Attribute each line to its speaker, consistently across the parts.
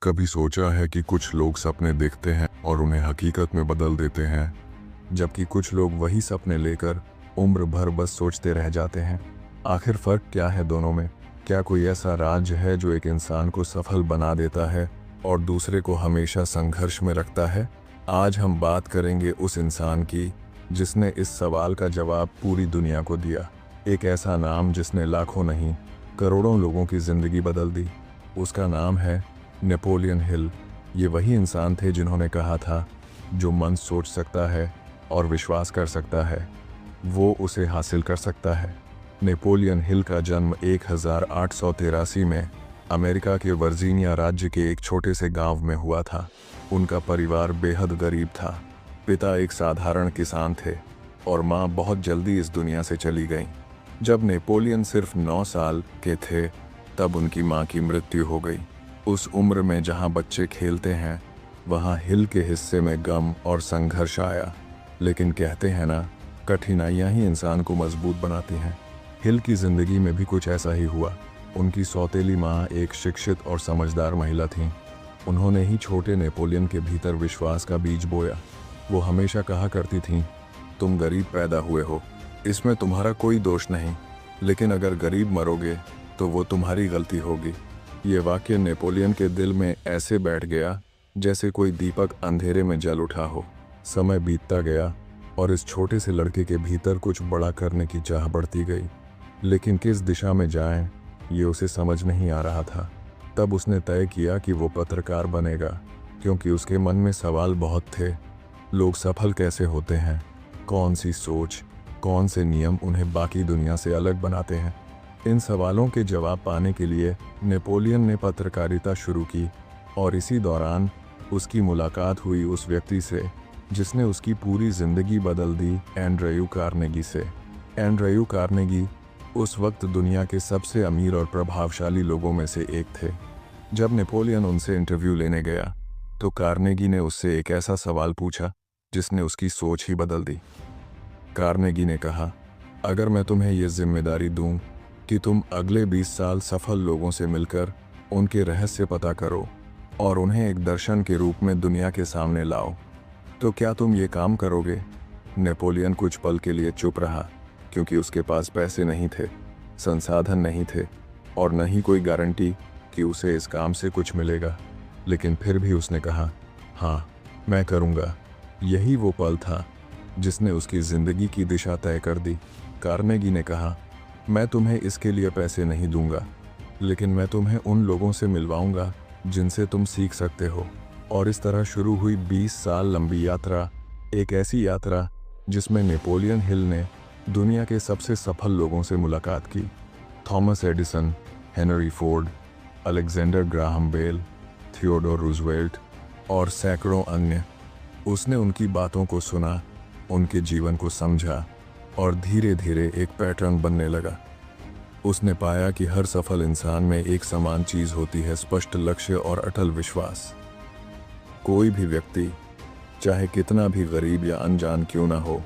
Speaker 1: कभी सोचा है कि कुछ लोग सपने देखते हैं और उन्हें हकीकत में बदल देते हैं, जबकि कुछ लोग वही सपने लेकर उम्र भर बस सोचते रह जाते हैं। आखिर फ़र्क क्या है दोनों में? क्या कोई ऐसा राज है जो एक इंसान को सफल बना देता है और दूसरे को हमेशा संघर्ष में रखता है? आज हम बात करेंगे उस इंसान की जिसने इस सवाल का जवाब पूरी दुनिया को दिया। एक ऐसा नाम जिसने लाखों नहीं करोड़ों लोगों की ज़िंदगी बदल दी। उसका नाम है नेपोलियन हिल। ये वही इंसान थे जिन्होंने कहा था, जो मन सोच सकता है और विश्वास कर सकता है, वो उसे हासिल कर सकता है। नेपोलियन हिल का जन्म 1883 में अमेरिका के वर्जीनिया राज्य के एक छोटे से गांव में हुआ था। उनका परिवार बेहद गरीब था। पिता एक साधारण किसान थे और माँ बहुत जल्दी इस दुनिया से चली गईं। जब नेपोलियन सिर्फ 9 साल के थे, तब उनकी माँ की मृत्यु हो गई। उस उम्र में जहाँ बच्चे खेलते हैं, वहाँ हिल के हिस्से में गम और संघर्ष आया। लेकिन कहते हैं ना, कठिनाइयाँ ही इंसान को मजबूत बनाती हैं। हिल की ज़िंदगी में भी कुछ ऐसा ही हुआ। उनकी सौतेली माँ एक शिक्षित और समझदार महिला थीं। उन्होंने ही छोटे नेपोलियन के भीतर विश्वास का बीज बोया। वो हमेशा कहा करती थीं, तुम गरीब पैदा हुए हो, इसमें तुम्हारा कोई दोष नहीं, लेकिन अगर गरीब मरोगे तो वो तुम्हारी गलती होगी। ये वाक्य नेपोलियन के दिल में ऐसे बैठ गया जैसे कोई दीपक अंधेरे में जल उठा हो। समय बीतता गया और इस छोटे से लड़के के भीतर कुछ बड़ा करने की चाह बढ़ती गई, लेकिन किस दिशा में जाएं, ये उसे समझ नहीं आ रहा था। तब उसने तय किया कि वो पत्रकार बनेगा, क्योंकि उसके मन में सवाल बहुत थे। लोग सफल कैसे होते हैं? कौन सी सोच, कौन से नियम उन्हें बाकी दुनिया से अलग बनाते हैं? इन सवालों के जवाब पाने के लिए नेपोलियन ने पत्रकारिता शुरू की और इसी दौरान उसकी मुलाकात हुई उस व्यक्ति से जिसने उसकी पूरी ज़िंदगी बदल दी, एंड्रयू कार्नेगी से। एंड्रयू कार्नेगी उस वक्त दुनिया के सबसे अमीर और प्रभावशाली लोगों में से एक थे। जब नेपोलियन उनसे इंटरव्यू लेने गया तो कार्नेगी ने उससे एक ऐसा सवाल पूछा जिसने उसकी सोच ही बदल दी। कार्नेगी ने कहा, अगर मैं तुम्हें ये जिम्मेदारी दूं कि तुम अगले 20 साल सफल लोगों से मिलकर उनके रहस्य पता करो और उन्हें एक दर्शन के रूप में दुनिया के सामने लाओ, तो क्या तुम ये काम करोगे? नेपोलियन कुछ पल के लिए चुप रहा, क्योंकि उसके पास पैसे नहीं थे, संसाधन नहीं थे और न ही कोई गारंटी कि उसे इस काम से कुछ मिलेगा। लेकिन फिर भी उसने कहा, हाँ, मैं करूँगा। यही वो पल था जिसने उसकी ज़िंदगी की दिशा तय कर दी। कार्नेगी ने कहा, मैं तुम्हें इसके लिए पैसे नहीं दूंगा, लेकिन मैं तुम्हें उन लोगों से मिलवाऊंगा जिनसे तुम सीख सकते हो। और इस तरह शुरू हुई 20 साल लंबी यात्रा, एक ऐसी यात्रा जिसमें नेपोलियन हिल ने दुनिया के सबसे सफल लोगों से मुलाकात की। Thomas Edison, Henry Ford, Alexander Graham Bell, Theodore Roosevelt और सैकड़ों अन्य। उसने उनकी बातों को सुना, उनके जीवन को समझा और धीरे धीरे एक पैटर्न बनने लगा। उसने पाया कि हर सफल इंसान में एक समान चीज़ होती है, स्पष्ट लक्ष्य और अटल विश्वास। कोई भी व्यक्ति, चाहे कितना भी गरीब या अनजान क्यों ना हो,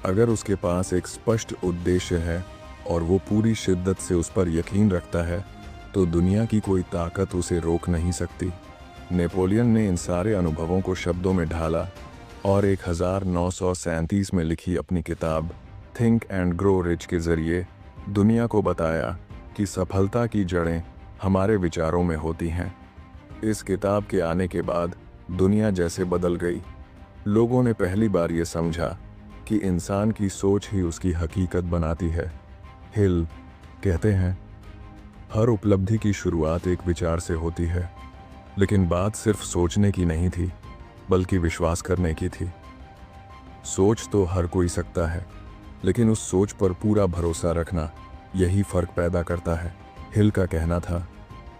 Speaker 1: अगर उसके पास एक स्पष्ट उद्देश्य है और वो पूरी शिद्दत से उस पर यकीन रखता है, तो दुनिया की कोई ताकत उसे रोक नहीं सकती। नेपोलियन ने इन सारे अनुभवों को शब्दों में ढाला और 1937 में लिखी अपनी किताब थिंक एंड ग्रो रिच के ज़रिए दुनिया को बताया कि सफलता की जड़ें हमारे विचारों में होती हैं। इस किताब के आने के बाद दुनिया जैसे बदल गई। लोगों ने पहली बार ये समझा कि इंसान की सोच ही उसकी हकीकत बनाती है। हिल कहते हैं, हर उपलब्धि की शुरुआत एक विचार से होती है, लेकिन बात सिर्फ सोचने की नहीं थी, बल्कि विश्वास करने की थी। सोच तो हर कोई सकता है, लेकिन उस सोच पर पूरा भरोसा रखना, यही फ़र्क पैदा करता है। हिल का कहना था,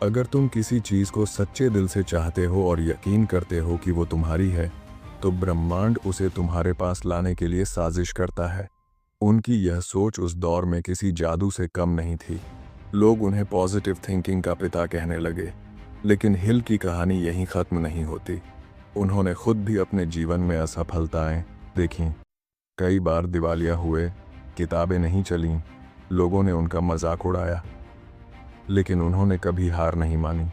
Speaker 1: अगर तुम किसी चीज़ को सच्चे दिल से चाहते हो और यकीन करते हो कि वो तुम्हारी है, तो ब्रह्मांड उसे तुम्हारे पास लाने के लिए साजिश करता है। उनकी यह सोच उस दौर में किसी जादू से कम नहीं थी। लोग उन्हें पॉजिटिव थिंकिंग का पिता कहने लगे। लेकिन हिल की कहानी यहीं ख़त्म नहीं होती। उन्होंने खुद भी अपने जीवन में असफलताएं देखीं। कई बार दिवालिया हुए, किताबें नहीं चलीं, लोगों ने उनका मजाक उड़ाया, लेकिन उन्होंने कभी हार नहीं मानी।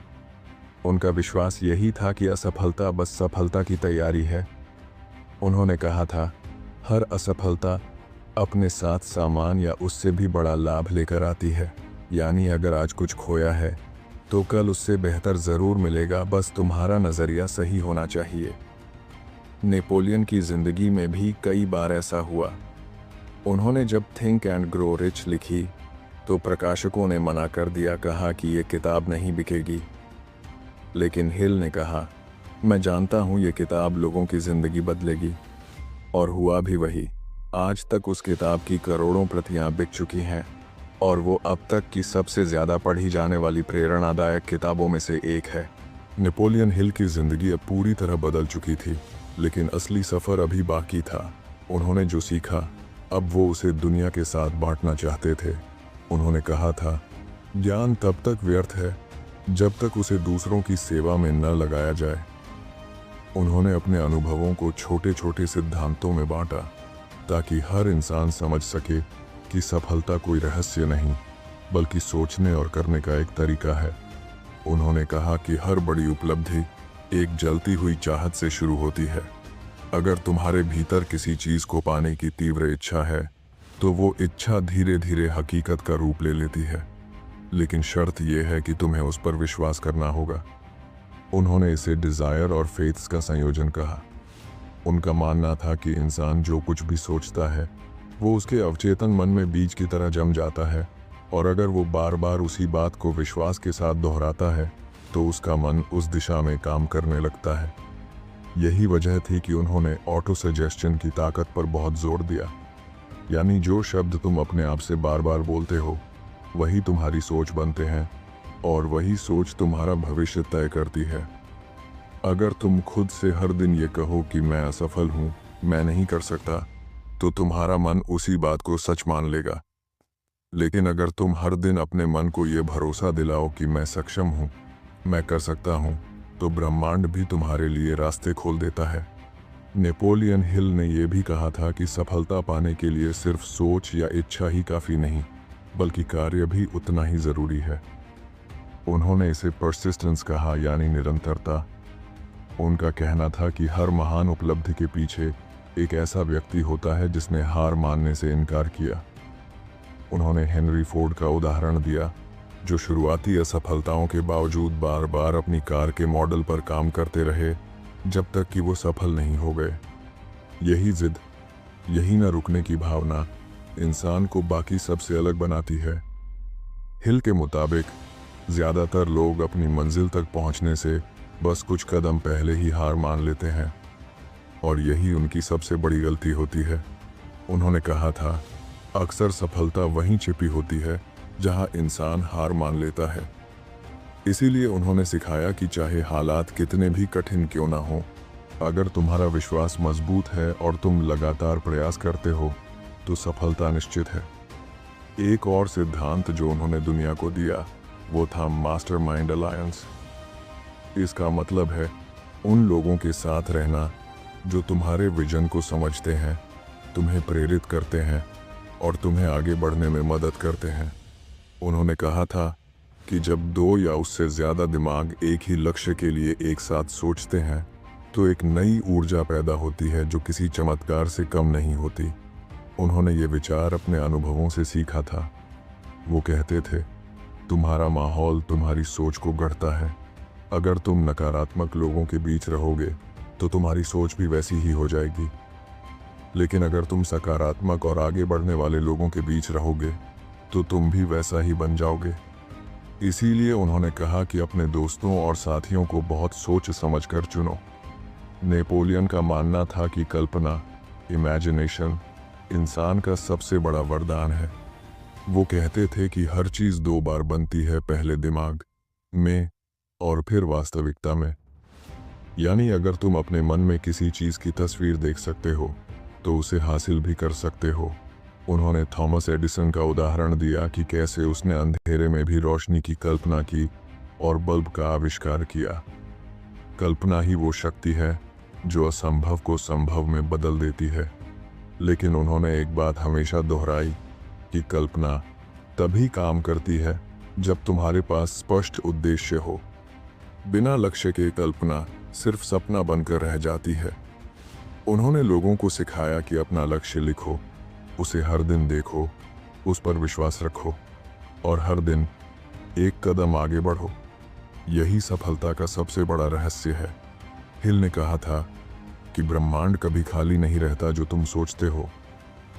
Speaker 1: उनका विश्वास यही था कि असफलता बस सफलता की तैयारी है। उन्होंने कहा था, हर असफलता अपने साथ सामान या उससे भी बड़ा लाभ लेकर आती है। यानी अगर आज कुछ खोया है तो कल उससे बेहतर ज़रूर मिलेगा, बस तुम्हारा नज़रिया सही होना चाहिए। नेपोलियन की ज़िंदगी में भी कई बार ऐसा हुआ। उन्होंने जब थिंक एंड ग्रो रिच लिखी तो प्रकाशकों ने मना कर दिया, कहा कि ये किताब नहीं बिकेगी। लेकिन हिल ने कहा, मैं जानता हूँ ये किताब लोगों की ज़िंदगी बदलेगी। और हुआ भी वही। आज तक उस किताब की करोड़ों प्रतियां बिक चुकी हैं और वो अब तक की सबसे ज़्यादा पढ़ी जाने वाली प्रेरणादायक किताबों में से एक है। नेपोलियन हिल की ज़िंदगी अब पूरी तरह बदल चुकी थी, लेकिन असली सफ़र अभी बाकी था। उन्होंने जो सीखा अब वो उसे दुनिया के साथ बांटना चाहते थे। उन्होंने कहा था, ज्ञान तब तक व्यर्थ है जब तक उसे दूसरों की सेवा में न लगाया जाए। उन्होंने अपने अनुभवों को छोटे छोटे सिद्धांतों में बांटा ताकि हर इंसान समझ सके कि सफलता कोई रहस्य नहीं बल्कि सोचने और करने का एक तरीका है। उन्होंने कहा कि हर बड़ी उपलब्धि एक जलती हुई चाहत से शुरू होती है। अगर तुम्हारे भीतर किसी चीज़ को पाने की तीव्र इच्छा है तो वो इच्छा धीरे धीरे हकीकत का रूप ले लेती है, लेकिन शर्त यह है कि तुम्हें उस पर विश्वास करना होगा। उन्होंने इसे डिज़ायर और फेथ्स का संयोजन कहा। उनका मानना था कि इंसान जो कुछ भी सोचता है वो उसके अवचेतन मन में बीज की तरह जम जाता है, और अगर वो बार बार उसी बात को विश्वास के साथ दोहराता है तो उसका मन उस दिशा में काम करने लगता है। यही वजह थी कि उन्होंने ऑटो सजेशन की ताकत पर बहुत जोर दिया। यानी जो शब्द तुम अपने आप से बार बार बोलते हो वही तुम्हारी सोच बनते हैं और वही सोच तुम्हारा भविष्य तय करती है। अगर तुम खुद से हर दिन ये कहो कि मैं असफल हूँ, मैं नहीं कर सकता, तो तुम्हारा मन उसी बात को सच मान लेगा। लेकिन अगर तुम हर दिन अपने मन को ये भरोसा दिलाओ कि मैं सक्षम हूँ, मैं कर सकता हूँ, तो ब्रह्मांड भी तुम्हारे लिए रास्ते खोल देता है। नेपोलियन हिल ने यह भी कहा था कि सफलता पाने के लिए सिर्फ सोच या इच्छा ही काफ़ी नहीं, बल्कि कार्य भी उतना ही ज़रूरी है। उन्होंने इसे परसिस्टेंस कहा, यानी निरंतरता। उनका कहना था कि हर महान उपलब्धि के पीछे एक ऐसा व्यक्ति होता है जिसने हार मानने से इनकार किया। उन्होंने हेनरी फोर्ड का उदाहरण दिया, जो शुरुआती असफलताओं के बावजूद बार बार अपनी कार के मॉडल पर काम करते रहे जब तक कि वो सफल नहीं हो गए। यही जिद, यही न रुकने की भावना इंसान को बाकी सबसे अलग बनाती है। हिल के मुताबिक ज़्यादातर लोग अपनी मंजिल तक पहुंचने से बस कुछ कदम पहले ही हार मान लेते हैं, और यही उनकी सबसे बड़ी गलती होती है। उन्होंने कहा था, अक्सर सफलता वहीं छिपी होती है जहां इंसान हार मान लेता है। इसीलिए उन्होंने सिखाया कि चाहे हालात कितने भी कठिन क्यों ना हो, अगर तुम्हारा विश्वास मजबूत है और तुम लगातार प्रयास करते हो तो सफलता निश्चित है। एक और सिद्धांत जो उन्होंने दुनिया को दिया वो था मास्टरमाइंड अलायंस। इसका मतलब है उन लोगों के साथ रहना जो तुम्हारे विजन को समझते हैं, तुम्हें प्रेरित करते हैं और तुम्हें आगे बढ़ने में मदद करते हैं। उन्होंने कहा था कि जब दो या उससे ज़्यादा दिमाग एक ही लक्ष्य के लिए एक साथ सोचते हैं तो एक नई ऊर्जा पैदा होती है जो किसी चमत्कार से कम नहीं होती। उन्होंने ये विचार अपने अनुभवों से सीखा था। वो कहते थे, तुम्हारा माहौल तुम्हारी सोच को गढ़ता है। अगर तुम नकारात्मक लोगों के बीच रहोगे तो तुम्हारी सोच भी वैसी ही हो जाएगी, लेकिन अगर तुम सकारात्मक और आगे बढ़ने वाले लोगों के बीच रहोगे तो तुम भी वैसा ही बन जाओगे। इसीलिए उन्होंने कहा कि अपने दोस्तों और साथियों को बहुत सोच समझकर चुनो। नेपोलियन का मानना था कि कल्पना, इमेजिनेशन, इंसान का सबसे बड़ा वरदान है। वो कहते थे कि हर चीज़ दो बार बनती है, पहले दिमाग में और फिर वास्तविकता में। यानी अगर तुम अपने मन में किसी चीज़ की तस्वीर देख सकते हो तो उसे हासिल भी कर सकते हो। उन्होंने थॉमस एडिसन का उदाहरण दिया कि कैसे उसने अंधेरे में भी रोशनी की कल्पना की और बल्ब का आविष्कार किया। कल्पना ही वो शक्ति है जो असंभव को संभव में बदल देती है। लेकिन उन्होंने एक बात हमेशा दोहराई कि कल्पना तभी काम करती है जब तुम्हारे पास स्पष्ट उद्देश्य हो। बिना लक्ष्य के कल्पना सिर्फ सपना बनकर रह जाती है। उन्होंने लोगों को सिखाया कि अपना लक्ष्य लिखो, उसे हर दिन देखो, उस पर विश्वास रखो और हर दिन एक कदम आगे बढ़ो। यही सफलता का सबसे बड़ा रहस्य है। हिल ने कहा था कि ब्रह्मांड कभी खाली नहीं रहता, जो तुम सोचते हो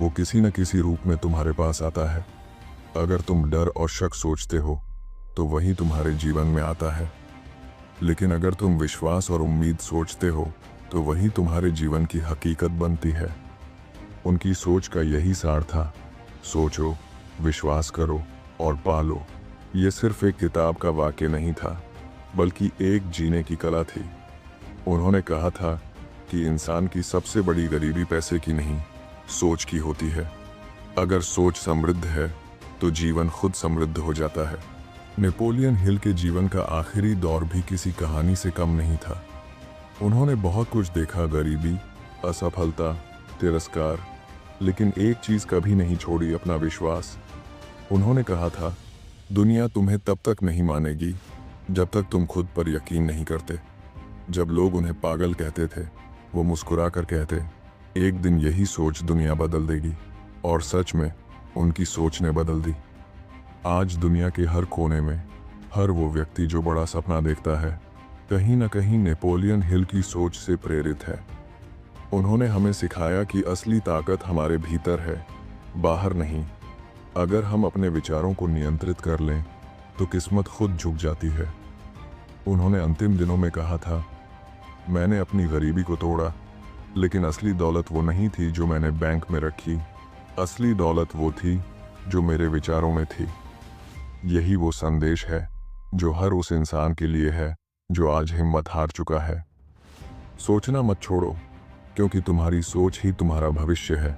Speaker 1: वो किसी न किसी रूप में तुम्हारे पास आता है। अगर तुम डर और शक सोचते हो तो वही तुम्हारे जीवन में आता है, लेकिन अगर तुम विश्वास और उम्मीद सोचते हो तो वही तुम्हारे जीवन की हकीकत बनती है। उनकी सोच का यही सार था, सोचो, विश्वास करो और पालो। ये सिर्फ एक किताब का वाक्य नहीं था, बल्कि एक जीने की कला थी। उन्होंने कहा था कि इंसान की सबसे बड़ी गरीबी पैसे की नहीं, सोच की होती है। अगर सोच समृद्ध है तो जीवन खुद समृद्ध हो जाता है। नेपोलियन हिल के जीवन का आखिरी दौर भी किसी कहानी से कम नहीं था। उन्होंने बहुत कुछ देखा, गरीबी, असफलता, तिरस्कार, लेकिन एक चीज कभी नहीं छोड़ी, अपना विश्वास। उन्होंने कहा था, दुनिया तुम्हें तब तक नहीं मानेगी जब तक तुम खुद पर यकीन नहीं करते। जब लोग उन्हें पागल कहते थे, वो मुस्कुरा कर कहते, एक दिन यही सोच दुनिया बदल देगी। और सच में उनकी सोच ने बदल दी। आज दुनिया के हर कोने में हर वो व्यक्ति जो बड़ा सपना देखता है, कहीं ना कहीं नेपोलियन हिल की सोच से प्रेरित है। उन्होंने हमें सिखाया कि असली ताकत हमारे भीतर है, बाहर नहीं। अगर हम अपने विचारों को नियंत्रित कर लें तो किस्मत खुद झुक जाती है। उन्होंने अंतिम दिनों में कहा था, मैंने अपनी गरीबी को तोड़ा, लेकिन असली दौलत वो नहीं थी जो मैंने बैंक में रखी। असली दौलत वो थी जो मेरे विचारों में थी। यही वो संदेश है जो हर उस इंसान के लिए है जो आज हिम्मत हार चुका है। सोचना मत छोड़ो, क्योंकि तुम्हारी सोच ही तुम्हारा भविष्य है।